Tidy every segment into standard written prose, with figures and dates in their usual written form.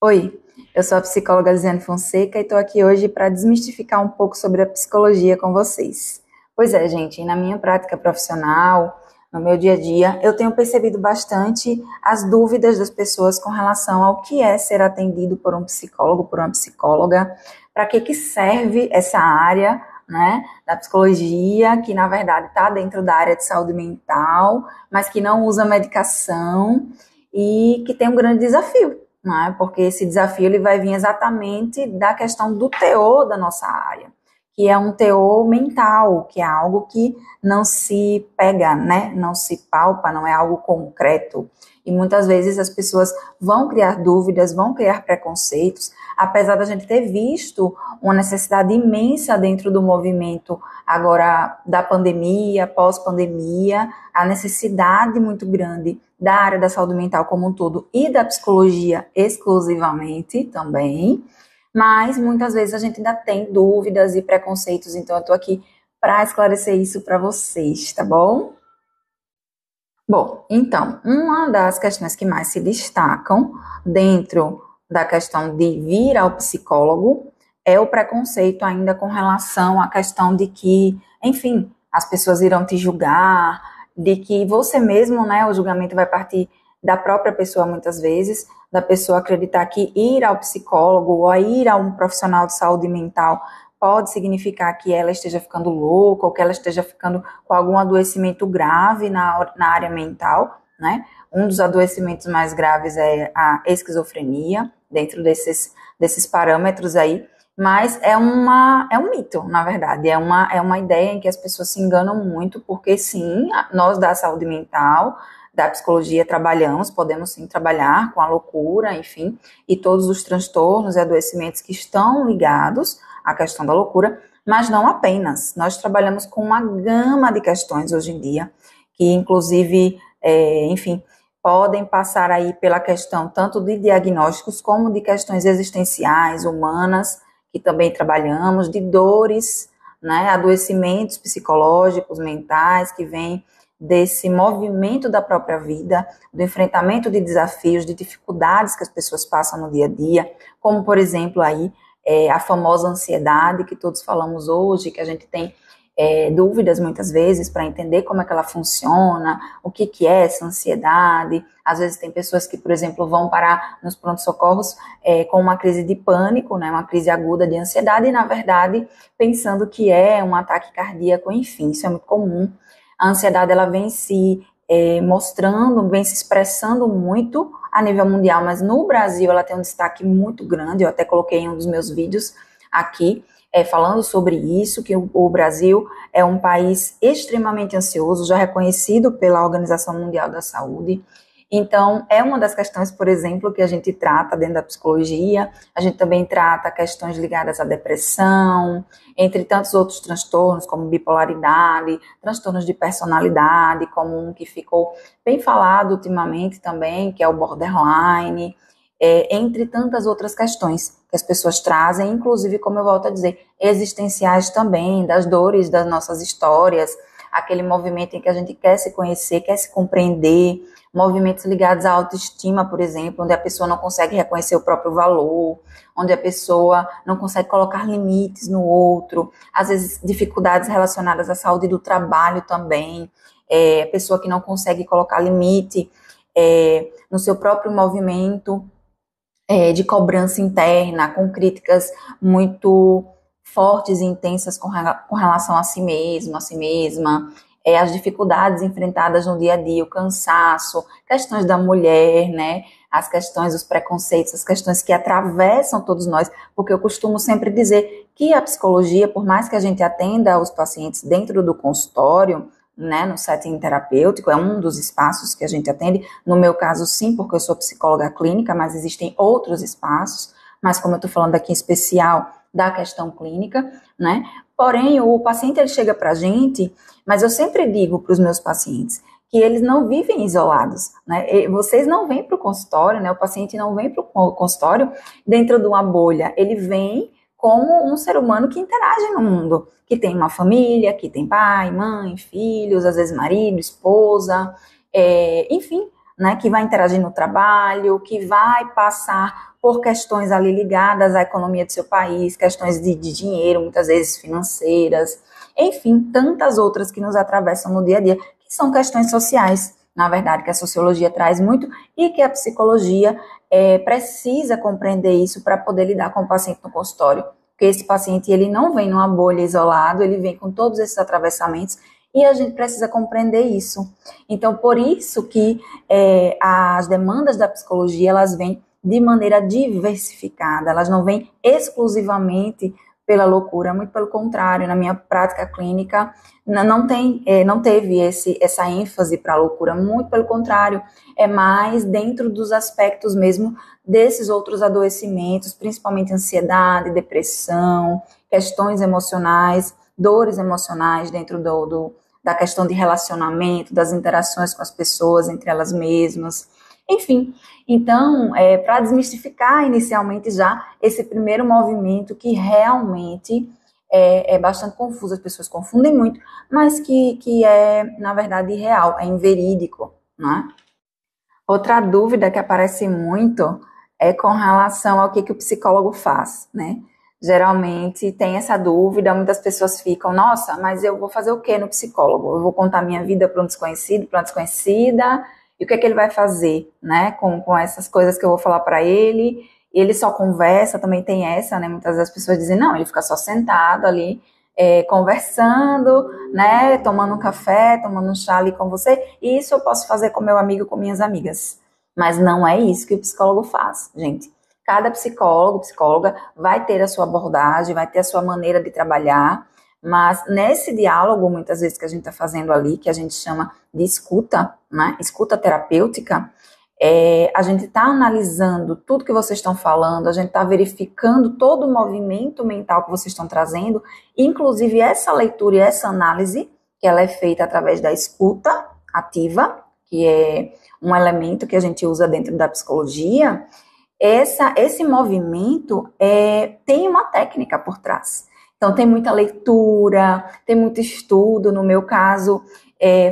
Oi, eu sou a psicóloga Lisiane Fonseca e estou aqui hoje para desmistificar um pouco sobre a psicologia com vocês. Pois é, gente, na minha prática profissional, no meu dia a dia, eu tenho percebido bastante as dúvidas das pessoas com relação ao que é ser atendido por um psicólogo, por uma psicóloga, para que serve essa área, né, da psicologia, que na verdade está dentro da área de saúde mental, mas que não usa medicação e que tem um grande desafio, não é? Porque esse desafio ele vai vir exatamente da questão do teor da nossa área, que é um teor mental, que é algo que não se pega, né? Não se palpa, não é algo concreto. E muitas vezes as pessoas vão criar dúvidas, vão criar preconceitos, apesar da gente ter visto uma necessidade imensa dentro do movimento agora da pandemia, pós-pandemia, a necessidade muito grande da área da saúde mental como um todo e da psicologia exclusivamente também, mas muitas vezes a gente ainda tem dúvidas e preconceitos, então eu estou aqui para esclarecer isso para vocês, tá bom? Bom, então, uma das questões que mais se destacam dentro da questão de vir ao psicólogo é o preconceito ainda com relação à questão de que, enfim, as pessoas irão te julgar, de que você mesmo, né, o julgamento vai partir da própria pessoa muitas vezes, da pessoa acreditar que ir ao psicólogo ou ir a um profissional de saúde mental pode significar que ela esteja ficando louca ou que ela esteja ficando com algum adoecimento grave na área mental, né? Um dos adoecimentos mais graves é a esquizofrenia, dentro desses parâmetros aí, mas é um mito, na verdade, é uma ideia em que as pessoas se enganam muito, porque sim, nós da saúde mental, da psicologia trabalhamos, podemos sim trabalhar com a loucura, enfim, e todos os transtornos e adoecimentos que estão ligados à questão da loucura, mas não apenas. Nós trabalhamos com uma gama de questões hoje em dia, que inclusive, enfim, podem passar aí pela questão tanto de diagnósticos como de questões existenciais, humanas, que também trabalhamos, de dores, né, adoecimentos psicológicos, mentais, que vêm desse movimento da própria vida, do enfrentamento de desafios, de dificuldades que as pessoas passam no dia a dia, como, por exemplo, aí, a famosa ansiedade que todos falamos hoje, que a gente tem dúvidas muitas vezes para entender como é que ela funciona, o que é essa ansiedade. Às vezes tem pessoas que, por exemplo, vão parar nos pronto-socorros com uma crise de pânico, né, uma crise aguda de ansiedade, e na verdade pensando que é um ataque cardíaco, enfim, isso é muito comum. A ansiedade ela vem se mostrando, vem se expressando muito a nível mundial, mas no Brasil ela tem um destaque muito grande. Eu até coloquei em um dos meus vídeos aqui, falando sobre isso, que o Brasil é um país extremamente ansioso, já reconhecido pela Organização Mundial da Saúde. Então, é uma das questões, por exemplo, que a gente trata dentro da psicologia. A gente também trata questões ligadas à depressão, entre tantos outros transtornos, como bipolaridade, transtornos de personalidade, como um que ficou bem falado ultimamente também, que é o borderline, entre tantas outras questões que as pessoas trazem, inclusive, como eu volto a dizer, existenciais também, das dores das nossas histórias, aquele movimento em que a gente quer se conhecer, quer se compreender, movimentos ligados à autoestima, por exemplo, onde a pessoa não consegue reconhecer o próprio valor, onde a pessoa não consegue colocar limites no outro, às vezes dificuldades relacionadas à saúde do trabalho também, a pessoa que não consegue colocar limite no seu próprio movimento de cobrança interna, com críticas muito fortes e intensas com relação a si mesmo, a si mesma, as dificuldades enfrentadas no dia a dia, o cansaço, questões da mulher, né, as questões, os preconceitos, as questões que atravessam todos nós, porque eu costumo sempre dizer que a psicologia, por mais que a gente atenda os pacientes dentro do consultório, né, no setting terapêutico, é um dos espaços que a gente atende. No meu caso, sim, porque eu sou psicóloga clínica, mas existem outros espaços, mas como eu estou falando aqui em especial da questão clínica, né, porém, o paciente, ele chega para a gente, mas eu sempre digo para os meus pacientes que eles não vivem isolados, né, vocês não vêm para o consultório, né, o paciente não vem para o consultório dentro de uma bolha, ele vem como um ser humano que interage no mundo, que tem uma família, que tem pai, mãe, filhos, às vezes marido, esposa, enfim, né, que vai interagir no trabalho, que vai passar por questões ali ligadas à economia do seu país, questões de dinheiro, muitas vezes financeiras, enfim, tantas outras que nos atravessam no dia a dia, que são questões sociais, na verdade, que a sociologia traz muito e que a psicologia precisa compreender isso para poder lidar com o paciente no consultório. Porque esse paciente, ele não vem numa bolha isolado, ele vem com todos esses atravessamentos e a gente precisa compreender isso. Então, por isso que as demandas da psicologia, elas vêm de maneira diversificada, elas não vêm exclusivamente pela loucura, muito pelo contrário, na minha prática clínica não teve essa ênfase para a loucura, muito pelo contrário, é mais dentro dos aspectos mesmo desses outros adoecimentos, principalmente ansiedade, depressão, questões emocionais, dores emocionais dentro da questão de relacionamento, das interações com as pessoas, entre elas mesmas, enfim. Então, para desmistificar inicialmente já esse primeiro movimento que realmente é bastante confuso, as pessoas confundem muito, mas que é, na verdade, real, é inverídico, né? Outra dúvida que aparece muito é com relação ao que o psicólogo faz, né? Geralmente tem essa dúvida, muitas pessoas ficam, nossa, mas eu vou fazer o que no psicólogo? Eu vou contar minha vida para um desconhecido, para uma desconhecida, e o que é que ele vai fazer, né, com essas coisas que eu vou falar para ele? Ele só conversa, também tem essa, né, muitas das pessoas dizem, não, ele fica só sentado ali, conversando, né, tomando um café, tomando um chá ali com você, e isso eu posso fazer com meu amigo, com minhas amigas. Mas não é isso que o psicólogo faz, gente. Cada psicólogo, psicóloga vai ter a sua abordagem, vai ter a sua maneira de trabalhar, mas nesse diálogo, muitas vezes, que a gente está fazendo ali, que a gente chama de escuta, né? Escuta terapêutica, a gente está analisando tudo que vocês estão falando, a gente está verificando todo o movimento mental que vocês estão trazendo, inclusive essa leitura e essa análise, que ela é feita através da escuta ativa, que é um elemento que a gente usa dentro da psicologia. Esse movimento tem uma técnica por trás. Então, tem muita leitura, tem muito estudo. No meu caso,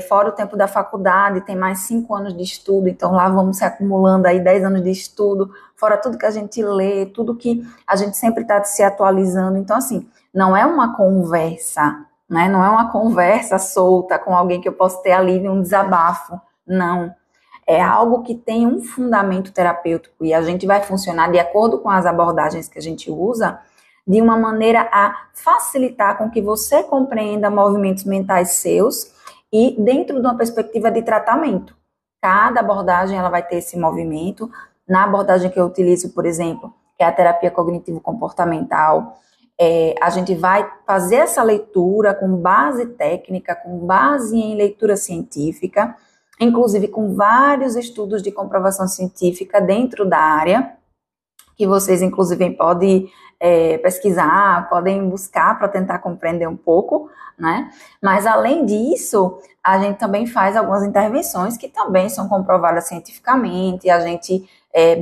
fora o tempo da faculdade, tem mais 5 anos de estudo. Então, lá vamos se acumulando aí 10 anos de estudo, fora tudo que a gente lê, tudo que a gente sempre está se atualizando. Então, assim, não é uma conversa, né? Não é uma conversa solta com alguém que eu posso ter ali um desabafo. Não. É algo que tem um fundamento terapêutico e a gente vai funcionar de acordo com as abordagens que a gente usa, de uma maneira a facilitar com que você compreenda movimentos mentais seus e dentro de uma perspectiva de tratamento. Cada abordagem ela vai ter esse movimento. Na abordagem que eu utilizo, por exemplo, que é a terapia cognitivo-comportamental, a gente vai fazer essa leitura com base técnica, com base em leitura científica, inclusive com vários estudos de comprovação científica dentro da área, que vocês, inclusive, podem pesquisar, podem buscar para tentar compreender um pouco, né? Mas, além disso, a gente também faz algumas intervenções que também são comprovadas cientificamente, a gente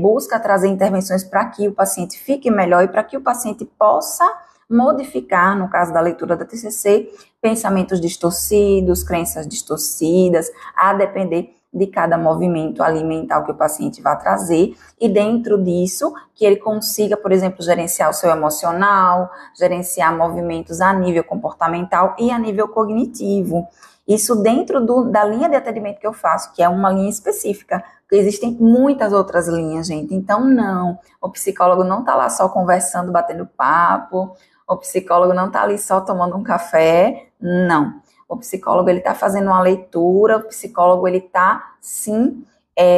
busca trazer intervenções para que o paciente fique melhor e para que o paciente possa modificar, no caso da leitura da TCC, pensamentos distorcidos, crenças distorcidas, a depender de cada movimento alimentar que o paciente vai trazer, e dentro disso, que ele consiga, por exemplo, gerenciar o seu emocional, gerenciar movimentos a nível comportamental e a nível cognitivo. Isso dentro da linha de atendimento que eu faço, que é uma linha específica, porque existem muitas outras linhas, gente. Então, não, o psicólogo não está lá só conversando, batendo papo, o psicólogo não está ali só tomando um café, não. O psicólogo, ele está fazendo uma leitura, o psicólogo, ele está, sim,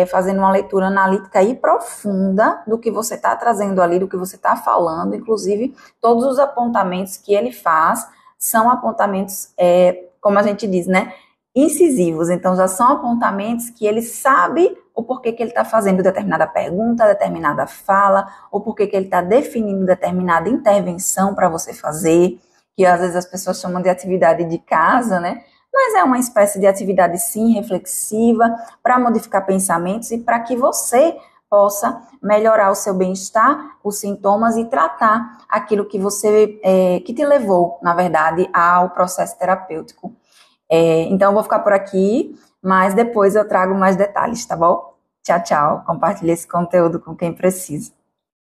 fazendo uma leitura analítica e profunda do que você está trazendo ali, do que você está falando, inclusive, todos os apontamentos que ele faz são apontamentos, como a gente diz, né, incisivos, então já são apontamentos que ele sabe o porquê que ele está fazendo determinada pergunta, determinada fala, o porquê que ele está definindo determinada intervenção para você fazer, que às vezes as pessoas chamam de atividade de casa, né? Mas é uma espécie de atividade, sim, reflexiva, para modificar pensamentos e para que você possa melhorar o seu bem-estar, os sintomas e tratar aquilo que que te levou, na verdade, ao processo terapêutico. Então, eu vou ficar por aqui, mas depois eu trago mais detalhes, tá bom? Tchau, tchau. Compartilhe esse conteúdo com quem precisa.